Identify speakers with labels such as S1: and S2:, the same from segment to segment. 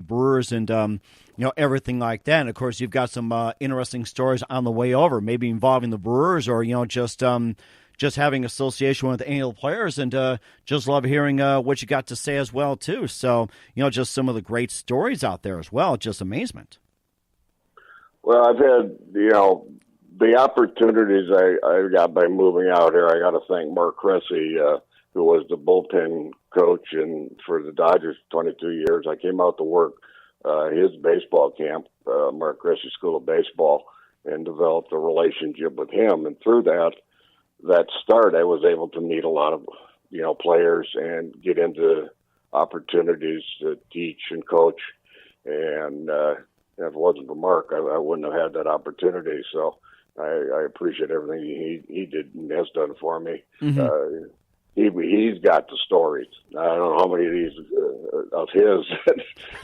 S1: Brewers and everything like that. And of course, you've got some interesting stories on the way over, maybe involving the Brewers or just having association with any of the players, and just love hearing what you got to say as well too. So just some of the great stories out there as well. Just amazement.
S2: Well, I've had the opportunities I got by moving out here. I got to thank Mark Cressy, who was the bullpen coach and for the Dodgers 22 years. I came out to work his baseball camp, Mark Cressy School of Baseball, and developed a relationship with him. And through that start, I was able to meet a lot of players and get into opportunities to teach and coach. And if it wasn't for Mark, I wouldn't have had that opportunity. So I appreciate everything he did and has done for me. Mm-hmm. He's got the stories. I don't know how many of these of his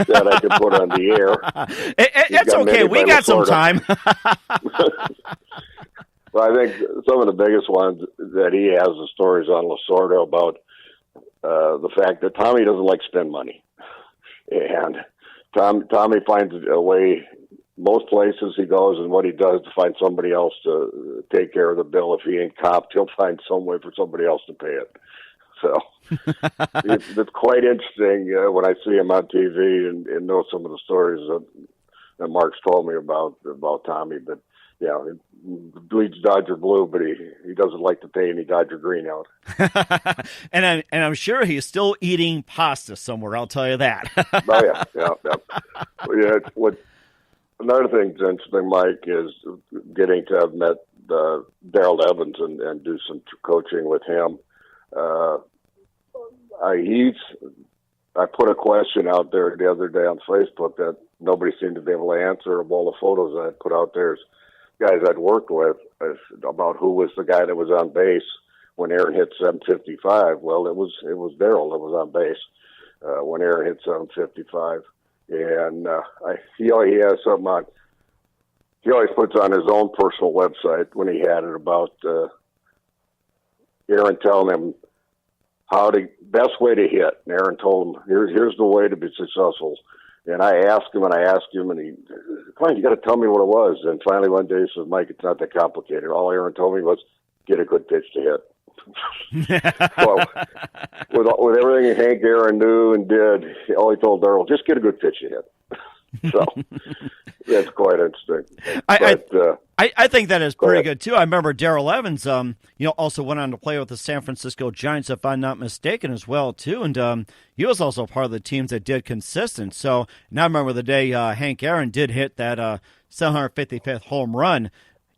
S2: that I could put on the air.
S1: It's okay. We got some time.
S2: Well, I think some of the biggest ones that he has the stories on Lasorda about the fact that Tommy doesn't like spend money. And Tommy finds a way, most places he goes and what he does to find somebody else to take care of the bill. If he ain't copped, he'll find some way for somebody else to pay it. So it's quite interesting when I see him on TV and know some of the stories that Mark's told me about Tommy. But yeah, he bleeds Dodger blue, but he doesn't like to pay any Dodger green out.
S1: and I'm sure he's still eating pasta somewhere. I'll tell you that.
S2: Oh yeah. Well, yeah. Another thing that's interesting, Mike, is getting to have met Darrell Evans and do some coaching with him. I put a question out there the other day on Facebook that nobody seemed to be able to answer. Of all the photos I put out there, guys I'd worked with, about who was the guy that was on base when Aaron hit 755. Well, it was Darrell that was on base when Aaron hit 755. And he has something on. He always puts on his own personal website when he had it about Aaron telling him best way to hit. And Aaron told him, here's the way to be successful. And I asked him, and he, come on, you got to tell me what it was. And finally one day he said, Mike, it's not that complicated. All Aaron told me was get a good pitch to hit. Well, with everything Hank Aaron knew and did, all he told Darrell, just get a good pitch to hit. So that's quite interesting.
S1: I think that is pretty good too. I remember Darrell Evans, also went on to play with the San Francisco Giants, if I'm not mistaken, as well too. And he was also part of the teams that did consistent. So now I remember the day Hank Aaron did hit that 755th home run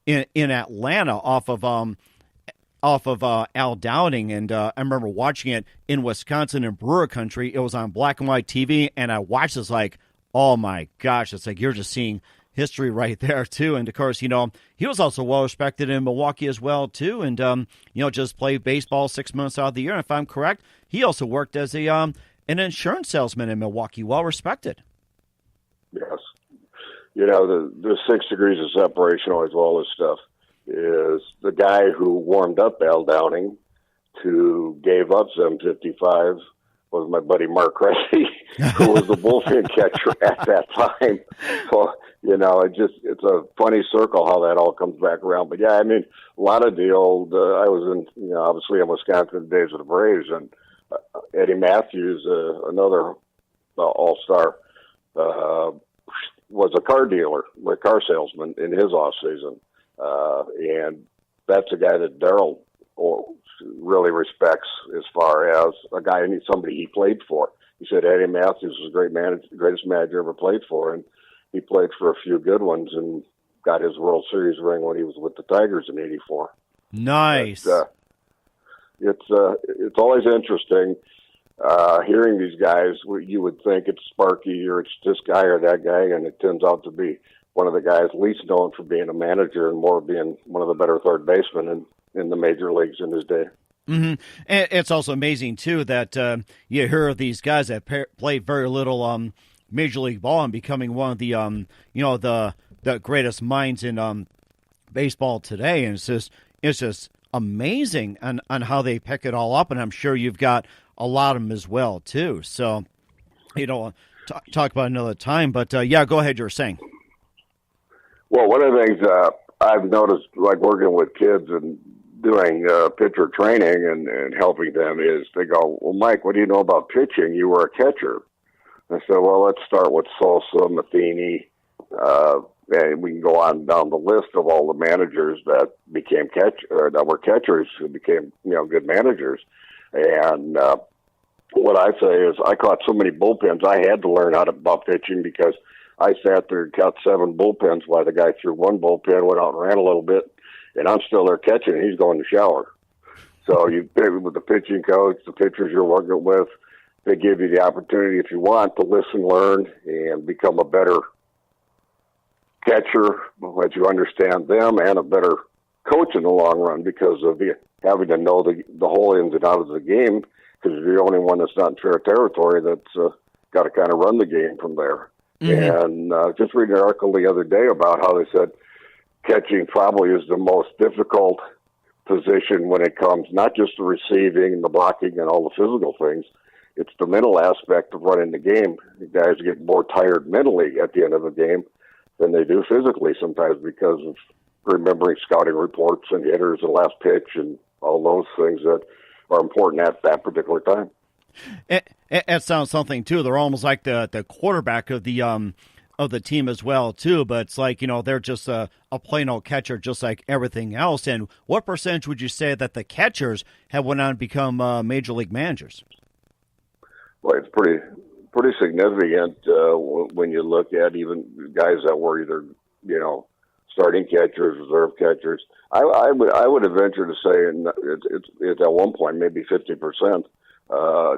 S1: in Atlanta off of Al Downing, and I remember watching it in Wisconsin in Brewer Country. It was on black and white TV, and I watched this like, oh my gosh, it's like you're just seeing history right there too. And of course, he was also well respected in Milwaukee as well too, and just played baseball 6 months out of the year. And if I'm correct, he also worked as an insurance salesman in Milwaukee, well respected.
S2: Yes, the 6 degrees of separation, always all this stuff. Is the guy who warmed up Al Downing to gave up 755 was my buddy Mark Cressy, who was the bullpen catcher at that time. So, it's a funny circle how that all comes back around. But yeah, I mean, a lot of the old, I was in, obviously in Wisconsin days of the Braves, and Eddie Matthews, another all-star, was a car dealer, a car salesman in his off season. And that's a guy that Darrell really respects as far as a guy, somebody he played for. He said Eddie Matthews was the greatest manager ever played for, and he played for a few good ones and got his World Series ring when he was with the Tigers in '84.
S1: Nice.
S2: But, it's always interesting hearing these guys. You would think it's Sparky or it's this guy or that guy, and it turns out to be one of the guys least known for being a manager and more being one of the better third basemen in the major leagues in his day.
S1: Mm-hmm. And it's also amazing, too, that you hear of these guys that play very little Major League ball and becoming one of the, the greatest minds in baseball today. And it's just amazing on how they pick it all up. And I'm sure you've got a lot of them as well, too. So, talk about another time. But yeah, go ahead. You were saying.
S2: Well, one of the things I've noticed, like working with kids and doing pitcher training and helping them, is they go, "Well, Mike, what do you know about pitching? You were a catcher." I said, "Well, let's start with Sosa, Matheny, and we can go on down the list of all the managers that became that were catchers who became good managers." And what I say is, I caught so many bullpens, I had to learn about pitching because I sat there and caught 7 bullpens while the guy threw one bullpen, went out and ran a little bit, and I'm still there catching, and he's going to shower. So you with the pitching coach, the pitchers you're working with, they give you the opportunity, if you want, to listen, learn, and become a better catcher, as you understand them, and a better coach in the long run because of having to know the whole ins and outs of the game, because you're the only one that's not in fair territory that's got to kind of run the game from there. Mm-hmm. And just reading an article the other day about how they said catching probably is the most difficult position when it comes not just to receiving and the blocking and all the physical things. It's the mental aspect of running the game. The guys get more tired mentally at the end of the game than they do physically sometimes because of remembering scouting reports and hitters and last pitch and all those things that are important at that particular time.
S1: It sounds something too. They're almost like the quarterback of the team as well too. But it's like they're just a plain old catcher, just like everything else. And what percentage would you say that the catchers have went on to become major league managers?
S2: Well, it's pretty significant when you look at even guys that were either starting catchers, reserve catchers. I would venture to say it's at one point maybe 50%.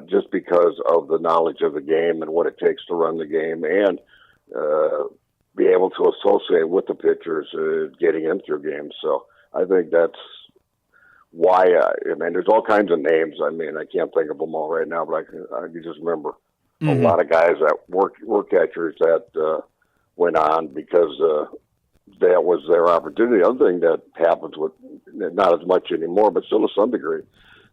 S2: Just because of the knowledge of the game and what it takes to run the game and be able to associate with the pitchers getting into games. So I think that's why, there's all kinds of names. I can't think of them all right now, but I can just remember a lot of guys that were catchers that went on because that was their opportunity. The other thing that happens with, not as much anymore, but still to some degree,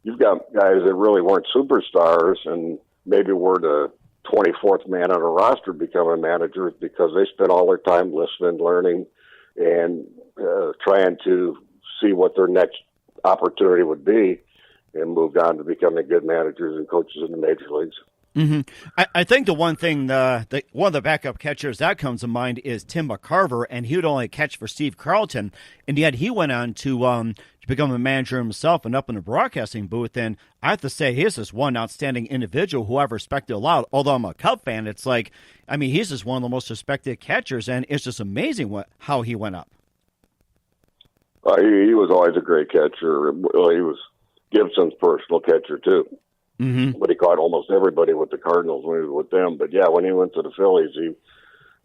S2: you've got guys that really weren't superstars and maybe were the 24th man on a roster becoming managers because they spent all their time listening, learning, and trying to see what their next opportunity would be and moved on to becoming good managers and coaches in the major leagues.
S1: Mm-hmm. I think the one thing, one of the backup catchers that comes to mind is Tim McCarver, and he would only catch for Steve Carlton, and yet he went on to become a manager himself and up in the broadcasting booth. And I have to say, he's just one outstanding individual who I've respected a lot. Although I'm a Cub fan, it's like, he's just one of the most respected catchers, and it's just amazing how he went up.
S2: He was always a great catcher. Well, he was Gibson's personal catcher too. Mm-hmm. But he caught almost everybody with the Cardinals when he was with them. But yeah, when he went to the Phillies,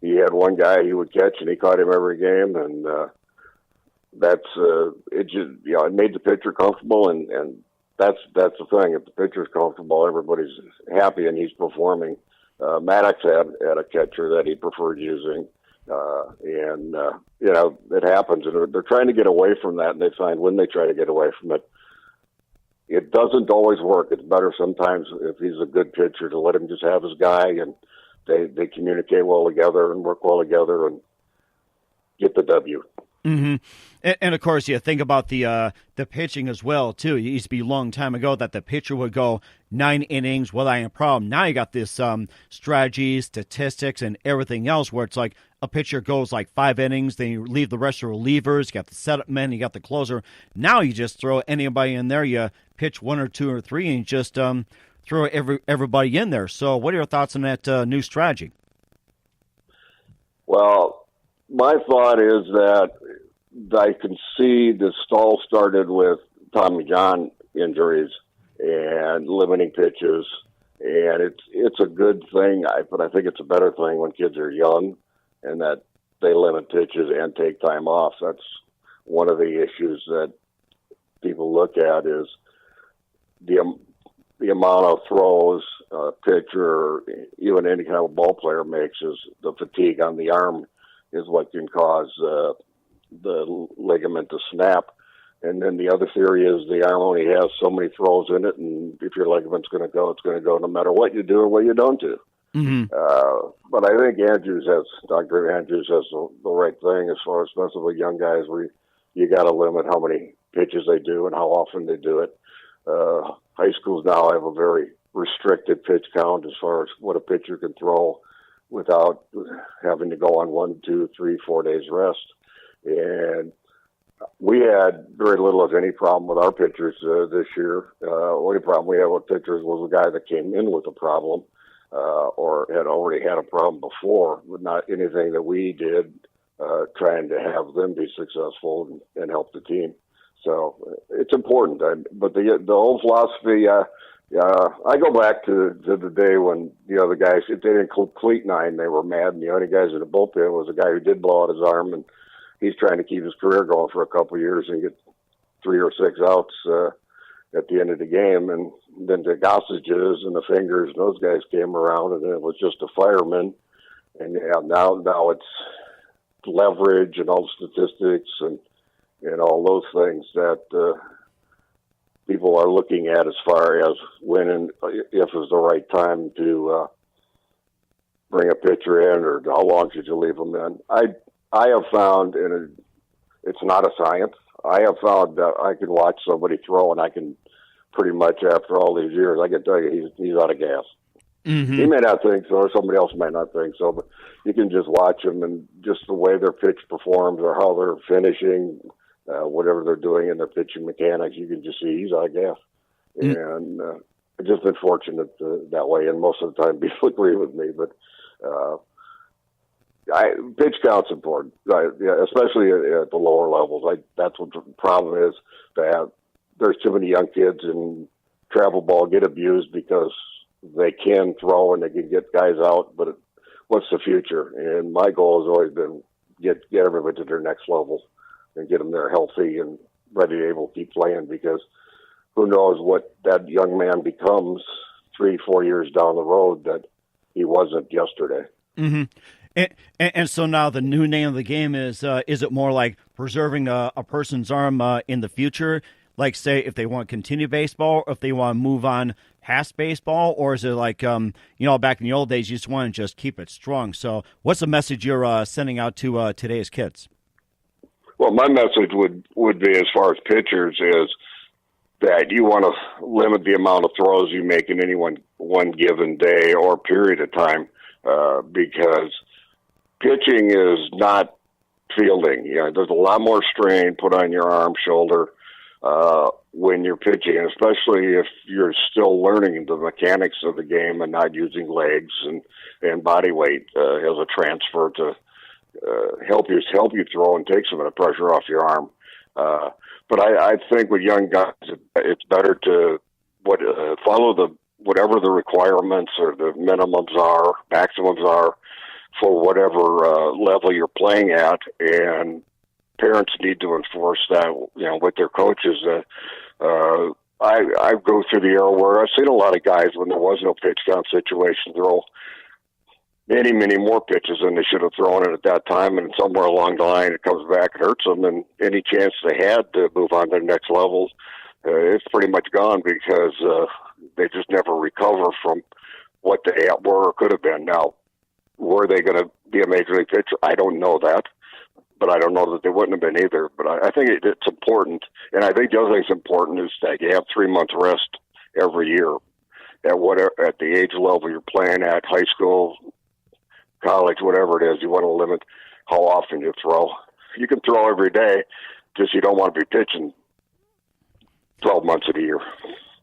S2: he had one guy he would catch, and he caught him every game. And that's it. Just it made the pitcher comfortable, and that's the thing. If the pitcher's comfortable, everybody's happy, and he's performing. Maddox had a catcher that he preferred using, and it happens, and they're trying to get away from that, and they find when they try to get away from it, it doesn't always work. It's better sometimes if he's a good pitcher to let him just have his guy, and they communicate well together and work well together and get the W.
S1: Mm-hmm. And of course, you think about the pitching as well too. It used to be a long time ago that the pitcher would go 9 innings without a problem. Now you got this strategy, statistics, and everything else where it's like a pitcher goes like 5 innings, then you leave the rest of the relievers. You got the setup men, you got the closer. Now you just throw anybody in there. You pitch 1 or 2 or 3, and just throw everybody in there. So, what are your thoughts on that new strategy?
S2: Well, my thought is that I can see this all started with Tommy John injuries and limiting pitches, and it's a good thing, but I think it's a better thing when kids are young and that they limit pitches and take time off. That's one of the issues that people look at is the amount of throws a pitcher, even any kind of ball player makes, is the fatigue on the arm is what can cause the ligament to snap. And then the other theory is the arm only has so many throws in it, and if your ligament's going to go, it's going to go no matter what you do or what you don't do.
S1: Mm-hmm.
S2: But I think Dr. Andrews has the right thing as far as especially with young guys where you got to limit how many pitches they do and how often they do it. High schools now have a very restricted pitch count as far as what a pitcher can throw without having to go on 1, 2, 3, 4 days rest. And we had very little of any problem with our pitchers this year. Only problem we had with pitchers was a guy that came in with a problem or had already had a problem before, but not anything that we did trying to have them be successful and help the team. So it's important. But the whole philosophy, I go back to the day when the guys, if they didn't complete 9, they were mad, and the only guys in the bullpen was a guy who did blow out his arm, and he's trying to keep his career going for a couple of years and get 3 or 6 outs at the end of the game. And then the Gossages and the Fingers, and those guys came around, and it was just a fireman. And now it's leverage and all the statistics and all those things that people are looking at as far as when and if it's the right time to bring a pitcher in, or how long should you leave them in. I have found, and it's not a science, I have found that I can watch somebody throw, and I can pretty much, after all these years, I can tell you he's out of gas.
S1: Mm-hmm.
S2: He may not think so, or somebody else might not think so, but you can just watch them, and just the way their pitch performs or how they're finishing, whatever they're doing in their pitching mechanics, you can just see he's out of gas. Mm-hmm. And it's just been fortunate that way, and most of the time people agree with me, but pitch count's important, right? Yeah, especially at the lower levels. That's what the problem is, that there's too many young kids in travel ball get abused because they can throw and they can get guys out, but what's the future? And my goal has always been get everybody to their next level and get them there healthy and ready to able to keep playing, because who knows what that young man becomes 3-4 years down the road that he wasn't yesterday.
S1: Mm-hmm. And so now the new name of the game is it more like preserving a person's arm in the future? Like, say, if they want to continue baseball, or if they want to move on past baseball, or is it like, back in the old days, you just want to just keep it strong? So what's the message you're sending out to today's kids?
S2: Well, my message would be, as far as pitchers, is that you want to limit the amount of throws you make in any one given day or period of time, because pitching is not fielding. There's a lot more strain put on your arm, shoulder, when you're pitching, especially if you're still learning the mechanics of the game and not using legs and body weight as a transfer to help you throw and take some of the pressure off your arm. But I think with young guys, it's better to follow whatever the requirements or the minimums are, maximums are for whatever level you're playing at, and parents need to enforce that, with their coaches. I go through the era where I've seen a lot of guys, when there was no pitch count situation, throw many, many more pitches than they should have thrown it at that time, and somewhere along the line it comes back and hurts them, and any chance they had to move on to the next level, it's pretty much gone, because they just never recover from what they were or could have been. Now, were they going to be a major league pitcher? I don't know that, but I don't know that they wouldn't have been either. But I think it's important, and I think the other thing that's important is that you have 3 months rest every year at the age level you're playing at, high school, college, whatever it is. You want to limit how often you throw. You can throw every day, just you don't want to be pitching 12 months of the year.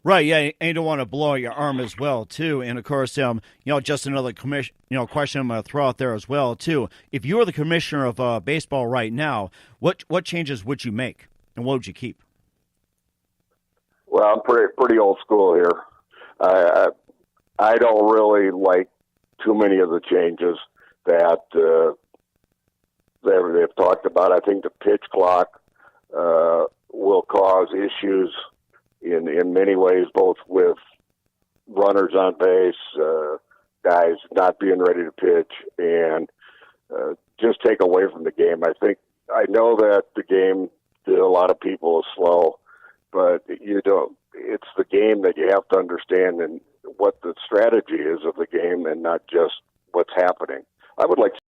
S1: Right, yeah, and you don't want to blow out your arm as well, too. And, of course, just another question I'm going to throw out there as well, too. If you were the commissioner of baseball right now, what changes would you make, and what would you keep?
S2: Well, I'm pretty old school here. I don't really like too many of the changes that they've talked about. I think the pitch clock will cause issues in many ways, both with runners on base, guys not being ready to pitch, and just take away from the game. I know that the game to a lot of people is slow, but you don't. it's the game that you have to understand and what the strategy is of the game and not just what's happening. I would like to